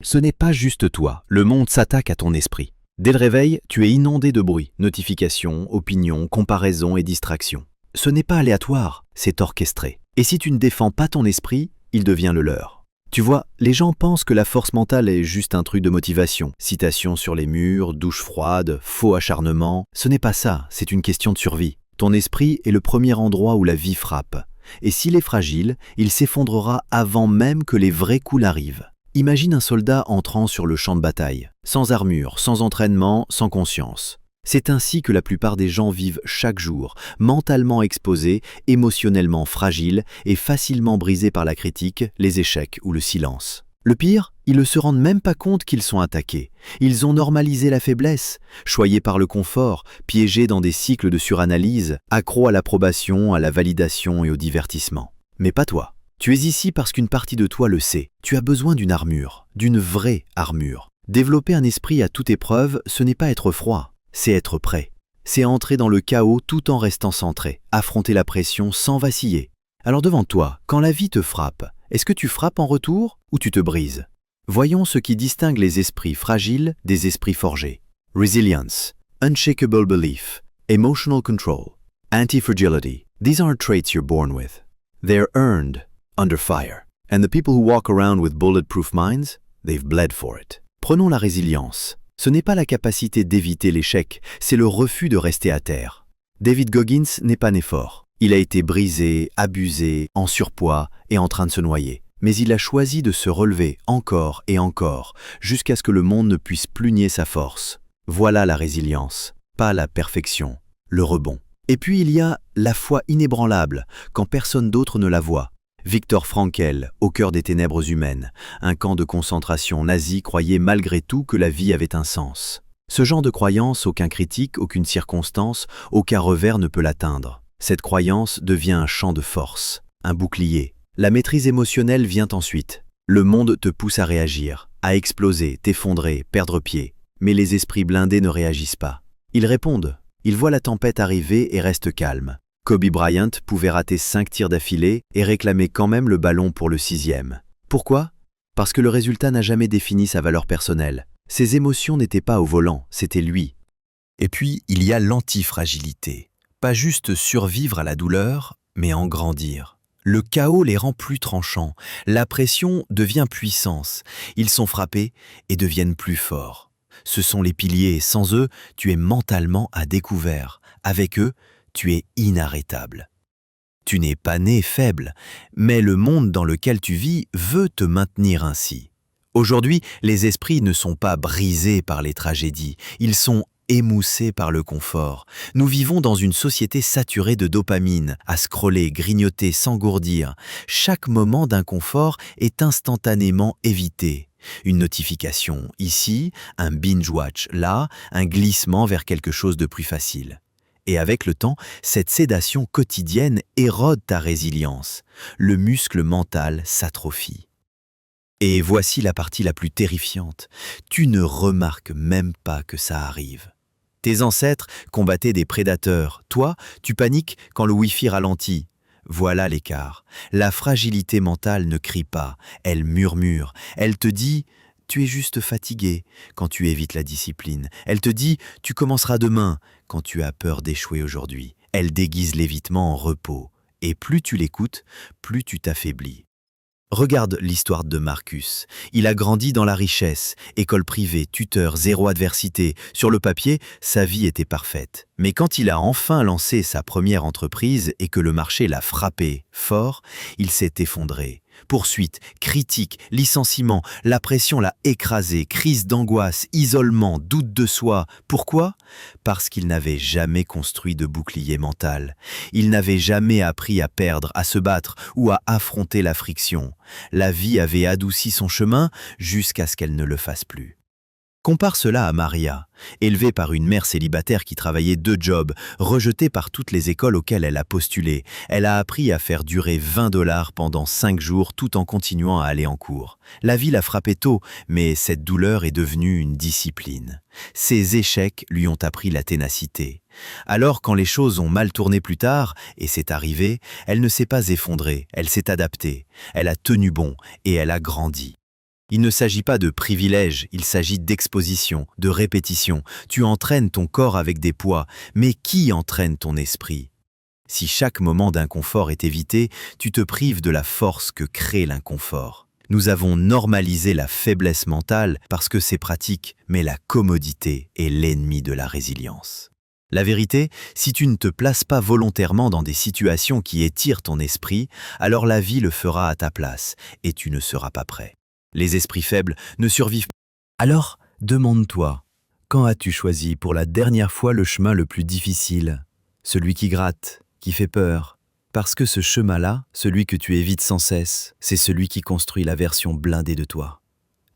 Ce n'est pas juste toi, le monde s'attaque à ton esprit. Dès le réveil, tu es inondé de bruit, notifications, opinions, comparaisons et distractions. Ce n'est pas aléatoire, c'est orchestré. Et si tu ne défends pas ton esprit, il devient le leur. Tu vois, les gens pensent que la force mentale est juste un truc de motivation. Citations sur les murs, douche froide, faux acharnement. Ce n'est pas ça, c'est une question de survie. Ton esprit est le premier endroit où la vie frappe. Et s'il est fragile, il s'effondrera avant même que les vrais coups n'arrivent. Imagine un soldat entrant sur le champ de bataille, sans armure, sans entraînement, sans conscience. C'est ainsi que la plupart des gens vivent chaque jour, mentalement exposés, émotionnellement fragiles et facilement brisés par la critique, les échecs ou le silence. Le pire, ils ne se rendent même pas compte qu'ils sont attaqués. Ils ont normalisé la faiblesse, choyés par le confort, piégés dans des cycles de suranalyse, accros à l'approbation, à la validation et au divertissement. Mais pas toi. Tu es ici parce qu'une partie de toi le sait. Tu as besoin d'une armure, d'une vraie armure. Développer un esprit à toute épreuve, ce n'est pas être froid, c'est être prêt. C'est entrer dans le chaos tout en restant centré, affronter la pression sans vaciller. Alors devant toi, quand la vie te frappe, est-ce que tu frappes en retour ou tu te brises? Voyons ce qui distingue les esprits fragiles des esprits forgés. Resilience, unshakable belief, emotional control, anti-fragility. These aren't traits you're born with. They're earned under fire. And the people who walk around with bulletproof minds, they've bled for it. Prenons la résilience. Ce n'est pas la capacité d'éviter l'échec, c'est le refus de rester à terre. David Goggins n'est pas né fort. Il a été brisé, abusé, en surpoids et en train de se noyer. Mais il a choisi de se relever encore et encore, jusqu'à ce que le monde ne puisse plus nier sa force. Voilà la résilience, pas la perfection, le rebond. Et puis il y a la foi inébranlable, quand personne d'autre ne la voit. Viktor Frankl, au cœur des ténèbres humaines, un camp de concentration nazi, croyait malgré tout que la vie avait un sens. Ce genre de croyance, aucun critique, aucune circonstance, aucun revers ne peut l'atteindre. Cette croyance devient un champ de force, un bouclier. La maîtrise émotionnelle vient ensuite. Le monde te pousse à réagir, à exploser, t'effondrer, perdre pied. Mais les esprits blindés ne réagissent pas. Ils répondent. Ils voient la tempête arriver et restent calmes. Kobe Bryant pouvait rater 5 tirs d'affilée et réclamer quand même le ballon pour le 6e. Pourquoi? Parce que le résultat n'a jamais défini sa valeur personnelle. Ses émotions n'étaient pas au volant, c'était lui. Et puis, il y a l'antifragilité. Pas juste survivre à la douleur, mais en grandir. Le chaos les rend plus tranchants. La pression devient puissance. Ils sont frappés et deviennent plus forts. Ce sont les piliers. Sans eux, tu es mentalement à découvert. Avec eux, tu es inarrêtable. Tu n'es pas né faible, mais le monde dans lequel tu vis veut te maintenir ainsi. Aujourd'hui, les esprits ne sont pas brisés par les tragédies, ils sont émoussés par le confort. Nous vivons dans une société saturée de dopamine, à scroller, grignoter, s'engourdir. Chaque moment d'inconfort est instantanément évité. Une notification ici, un binge-watch là, un glissement vers quelque chose de plus facile. Et avec le temps, cette sédation quotidienne érode ta résilience. Le muscle mental s'atrophie. Et voici la partie la plus terrifiante. Tu ne remarques même pas que ça arrive. Tes ancêtres combattaient des prédateurs. Toi, tu paniques quand le Wi-Fi ralentit. Voilà l'écart. La fragilité mentale ne crie pas, elle murmure. Elle te dit « tu es juste fatigué » quand tu évites la discipline. Elle te dit « tu commenceras demain » quand tu as peur d'échouer aujourd'hui. Elle déguise l'évitement en repos. Et plus tu l'écoutes, plus tu t'affaiblis. Regarde l'histoire de Marcus. Il a grandi dans la richesse, école privée, tuteur, zéro adversité. Sur le papier, sa vie était parfaite. Mais quand il a enfin lancé sa première entreprise et que le marché l'a frappé fort, il s'est effondré. Poursuite, critique, licenciement, la pression l'a écrasé, crise d'angoisse, isolement, doute de soi. Pourquoi? Parce qu'il n'avait jamais construit de bouclier mental. Il n'avait jamais appris à perdre, à se battre ou à affronter la friction. La vie avait adouci son chemin jusqu'à ce qu'elle ne le fasse plus. Compare cela à Maria, élevée par une mère célibataire qui travaillait 2 jobs, rejetée par toutes les écoles auxquelles elle a postulé. Elle a appris à faire durer 20 $ pendant 5 jours tout en continuant à aller en cours. La vie l'a frappée tôt, mais cette douleur est devenue une discipline. Ses échecs lui ont appris la ténacité. Alors quand les choses ont mal tourné plus tard, et c'est arrivé, elle ne s'est pas effondrée, elle s'est adaptée. Elle a tenu bon et elle a grandi. Il ne s'agit pas de privilège, il s'agit d'exposition, de répétition. Tu entraînes ton corps avec des poids, mais qui entraîne ton esprit? Si chaque moment d'inconfort est évité, tu te prives de la force que crée l'inconfort. Nous avons normalisé la faiblesse mentale parce que c'est pratique, mais la commodité est l'ennemi de la résilience. La vérité, si tu ne te places pas volontairement dans des situations qui étirent ton esprit, alors la vie le fera à ta place et tu ne seras pas prêt. Les esprits faibles ne survivent pas. Alors, demande-toi, quand as-tu choisi pour la dernière fois le chemin le plus difficile? Celui qui gratte, qui fait peur. Parce que ce chemin-là, celui que tu évites sans cesse, c'est celui qui construit la version blindée de toi.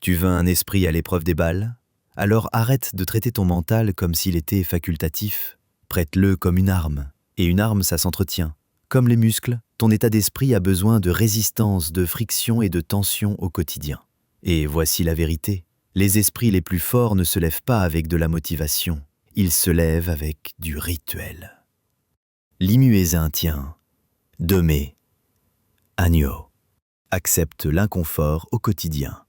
Tu veux un esprit à l'épreuve des balles? Alors arrête de traiter ton mental comme s'il était facultatif. Prête-le comme une arme. Et une arme, ça s'entretient. Comme les muscles, ton état d'esprit a besoin de résistance, de friction et de tension au quotidien. Et voici la vérité. Les esprits les plus forts ne se lèvent pas avec de la motivation. Ils se lèvent avec du rituel. Limuézin tient. Demé. Agneau. Accepte l'inconfort au quotidien.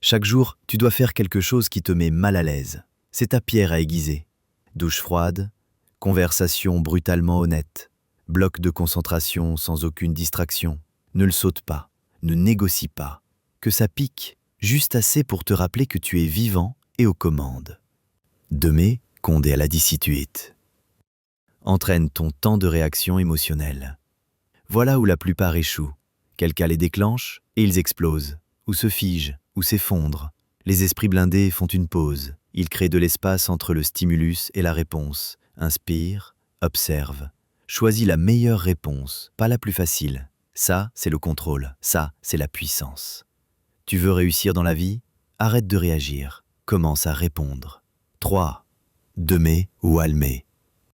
Chaque jour, tu dois faire quelque chose qui te met mal à l'aise. C'est ta pierre à aiguiser. Douche froide, conversation brutalement honnête, bloc de concentration sans aucune distraction. Ne le saute pas, ne négocie pas. Que ça pique, juste assez pour te rappeler que tu es vivant et aux commandes. Demé, condé à la dissituite. Entraîne ton temps de réaction émotionnelle. Voilà où la plupart échouent. Quelqu'un les déclenche et ils explosent, ou se figent, ou s'effondrent. Les esprits blindés font une pause. Ils créent de l'espace entre le stimulus et la réponse. Inspire, observe. Choisis la meilleure réponse, pas la plus facile. Ça, c'est le contrôle. Ça, c'est la puissance. Tu veux réussir dans la vie? Arrête de réagir. Commence à répondre. 3. Demé ou almé.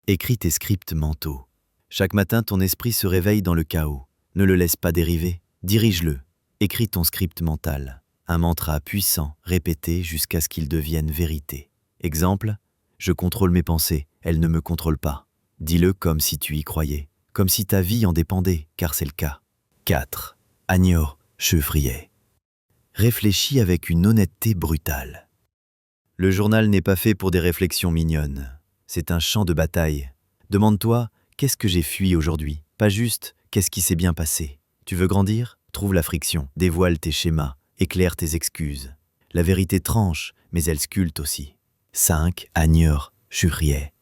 Écris tes scripts mentaux. Chaque matin, ton esprit se réveille dans le chaos. Ne le laisse pas dériver. Dirige-le. Écris ton script mental. Un mantra puissant, répété jusqu'à ce qu'il devienne vérité. Exemple, je contrôle mes pensées, elles ne me contrôlent pas. Dis-le comme si tu y croyais, comme si ta vie en dépendait, car c'est le cas. 4. Agneau, chevrier. Réfléchis avec une honnêteté brutale. Le journal n'est pas fait pour des réflexions mignonnes. C'est un champ de bataille. Demande-toi, qu'est-ce que j'ai fui aujourd'hui? Pas juste, qu'est-ce qui s'est bien passé? Tu veux grandir? Trouve la friction, dévoile tes schémas, éclaire tes excuses. La vérité tranche, mais elle sculpte aussi. 5. Agneau, chevrier.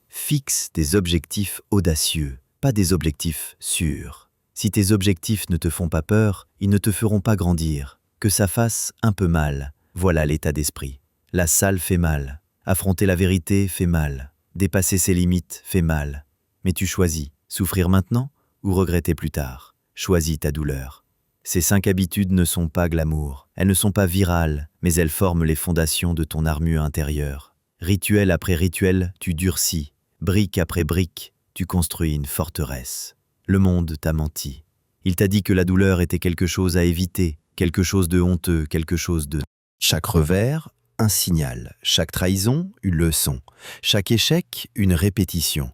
Fixe des objectifs audacieux, pas des objectifs sûrs. Si tes objectifs ne te font pas peur, ils ne te feront pas grandir. Que ça fasse un peu mal, voilà l'état d'esprit. La salle fait mal. Affronter la vérité fait mal. Dépasser ses limites fait mal. Mais tu choisis, souffrir maintenant ou regretter plus tard. Choisis ta douleur. Ces 5 habitudes ne sont pas glamour. Elles ne sont pas virales, mais elles forment les fondations de ton armure intérieure. Rituel après rituel, tu durcis. Brique après brique, tu construis une forteresse. Le monde t'a menti. Il t'a dit que la douleur était quelque chose à éviter, quelque chose de honteux, quelque chose de... Chaque revers, un signal. Chaque trahison, une leçon. Chaque échec, une répétition.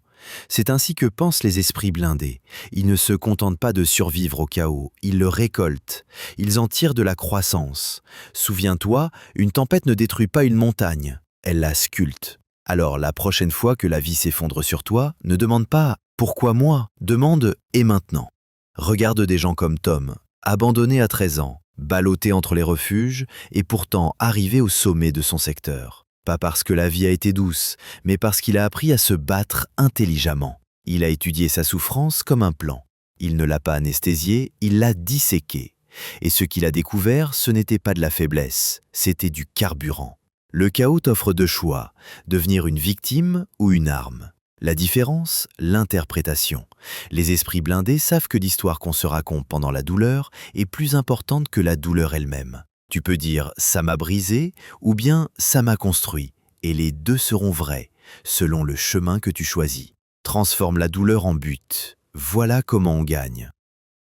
C'est ainsi que pensent les esprits blindés. Ils ne se contentent pas de survivre au chaos, ils le récoltent. Ils en tirent de la croissance. Souviens-toi, une tempête ne détruit pas une montagne, elle la sculpte. Alors la prochaine fois que la vie s'effondre sur toi, ne demande pas « Pourquoi moi ?» Demande « Et maintenant ?» Regarde des gens comme Tom, abandonné à 13 ans, ballotté entre les refuges et pourtant arrivé au sommet de son secteur. Pas parce que la vie a été douce, mais parce qu'il a appris à se battre intelligemment. Il a étudié sa souffrance comme un plan. Il ne l'a pas anesthésiée, il l'a disséquée. Et ce qu'il a découvert, ce n'était pas de la faiblesse, c'était du carburant. Le chaos t'offre 2 choix, devenir une victime ou une arme. La différence, l'interprétation. Les esprits blindés savent que l'histoire qu'on se raconte pendant la douleur est plus importante que la douleur elle-même. Tu peux dire « ça m'a brisé » ou bien « ça m'a construit » et les 2 seront vrais, selon le chemin que tu choisis. Transforme la douleur en but. Voilà comment on gagne.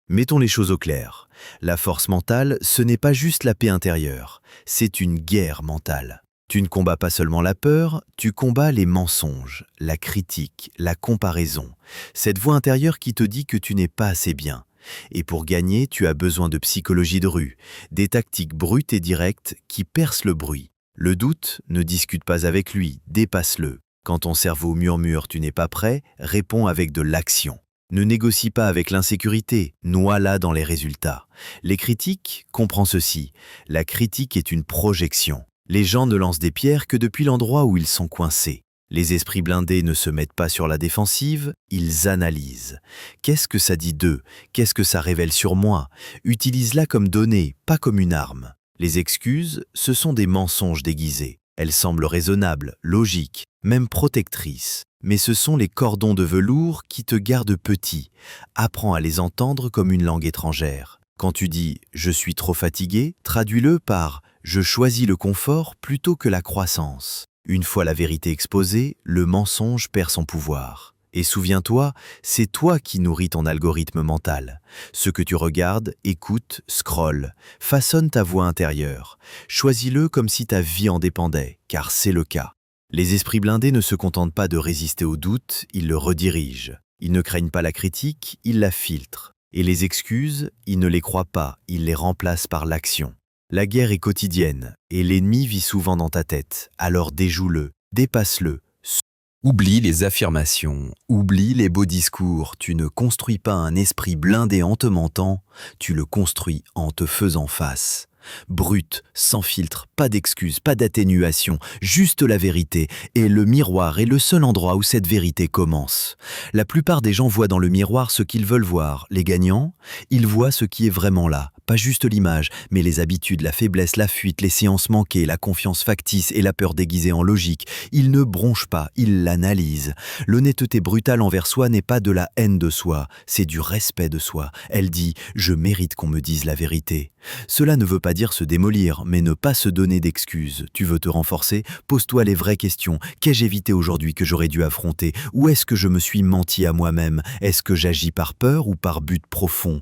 Mettons les choses au clair. La force mentale, ce n'est pas juste la paix intérieure, c'est une guerre mentale. Tu ne combats pas seulement la peur, tu combats les mensonges, la critique, la comparaison. Cette voix intérieure qui te dit que tu n'es pas assez bien, Et pour gagner, tu as besoin de psychologie de rue, des tactiques brutes et directes qui percent le bruit. Le doute, ne discute pas avec lui, dépasse-le. Quand ton cerveau murmure « tu n'es pas prêt », réponds avec de l'action. Ne négocie pas avec l'insécurité, noie-la dans les résultats. Les critiques, comprends ceci, la critique est une projection. Les gens ne lancent des pierres que depuis l'endroit où ils sont coincés. Les esprits blindés ne se mettent pas sur la défensive, ils analysent. Qu'est-ce que ça dit d'eux? Qu'est-ce que ça révèle sur moi? Utilise-la comme donnée, pas comme une arme. Les excuses, ce sont des mensonges déguisés. Elles semblent raisonnables, logiques, même protectrices. Mais ce sont les cordons de velours qui te gardent petit. Apprends à les entendre comme une langue étrangère. Quand tu dis « je suis trop fatigué », traduis-le par « je choisis le confort plutôt que la croissance ». Une fois la vérité exposée, le mensonge perd son pouvoir. Et souviens-toi, c'est toi qui nourris ton algorithme mental. Ce que tu regardes, écoutes, scrolles, façonne ta voix intérieure. Choisis-le comme si ta vie en dépendait, car c'est le cas. Les esprits blindés ne se contentent pas de résister au doute, ils le redirigent. Ils ne craignent pas la critique, ils la filtrent. Et les excuses, ils ne les croient pas, ils les remplacent par l'action. La guerre est quotidienne, et l'ennemi vit souvent dans ta tête, alors déjoue-le, dépasse-le. Oublie les affirmations, oublie les beaux discours, tu ne construis pas un esprit blindé en te mentant, tu le construis en te faisant face. Brut, sans filtre, pas d'excuses, pas d'atténuation, juste la vérité, et le miroir est le seul endroit où cette vérité commence. La plupart des gens voient dans le miroir ce qu'ils veulent voir. Les gagnants, ils voient ce qui est vraiment là, pas juste l'image, mais les habitudes, la faiblesse, la fuite, les séances manquées, la confiance factice et la peur déguisée en logique. Ils ne bronchent pas, ils l'analysent. L'honnêteté brutale envers soi n'est pas de la haine de soi, c'est du respect de soi. Elle dit « je mérite qu'on me dise la vérité ». Cela ne veut pas dire se démolir, mais ne pas se donner d'excuses. Tu veux te renforcer? Pose-toi les vraies questions. Qu'ai-je évité aujourd'hui que j'aurais dû affronter? Où est-ce que je me suis menti à moi-même? Est-ce que j'agis par peur ou par but profond?